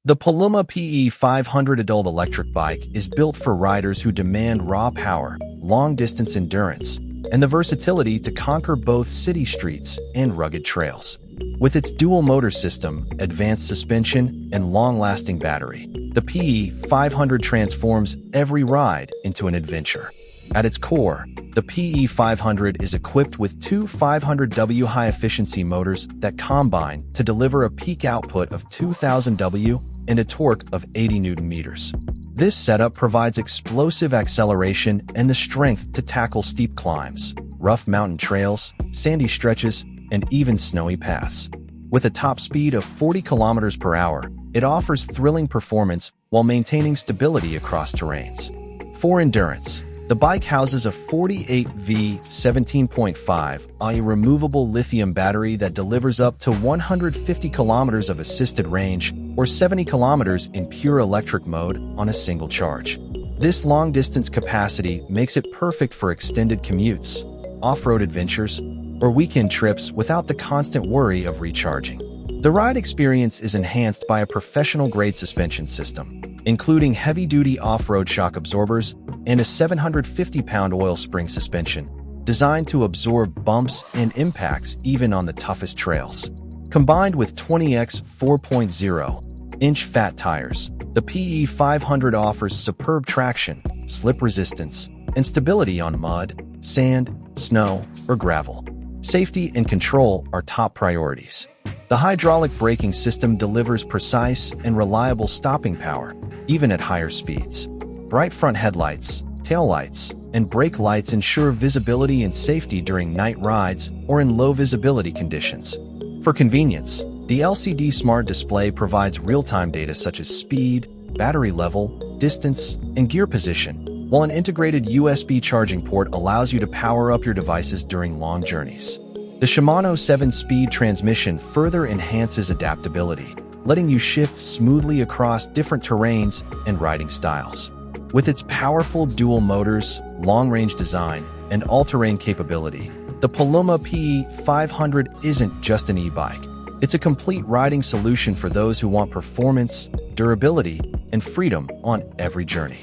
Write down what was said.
The Puluma PE500 adult electric bike is built for riders who demand raw power, long-distance endurance, and the versatility to conquer both city streets and rugged trails. With its dual-motor system, advanced suspension, and long-lasting battery, the PE500 transforms every ride into an adventure. At its core, the PE500 is equipped with two 500W high-efficiency motors that combine to deliver a peak output of 2,000 W and a torque of 80 Nm. This setup provides explosive acceleration and the strength to tackle steep climbs, rough mountain trails, sandy stretches, and even snowy paths. With a top speed of 40 km per hour, it offers thrilling performance while maintaining stability across terrains. For endurance, the bike houses a 48V 17.5Ah removable lithium battery that delivers up to 150 km of assisted range or 70 km in pure electric mode on a single charge. This long-distance capacity makes it perfect for extended commutes, off-road adventures, or weekend trips without the constant worry of recharging. The ride experience is enhanced by a professional-grade suspension system, including heavy-duty off-road shock absorbers and a 750-pound oil spring suspension, designed to absorb bumps and impacts even on the toughest trails. Combined with 20x 4.0-inch fat tires, the PE500 offers superb traction, slip resistance, and stability on mud, sand, snow, or gravel. Safety and control are top priorities. The hydraulic braking system delivers precise and reliable stopping power, even at higher speeds. Bright front headlights, taillights, and brake lights ensure visibility and safety during night rides or in low-visibility conditions. For convenience, the LCD Smart Display provides real-time data such as speed, battery level, distance, and gear position, while an integrated USB charging port allows you to power up your devices during long journeys. The Shimano 7-speed transmission further enhances adaptability, letting you shift smoothly across different terrains and riding styles. With its powerful dual motors, long-range design, and all-terrain capability, the Puluma PE500 isn't just an e-bike. It's a complete riding solution for those who want performance, durability, and freedom on every journey.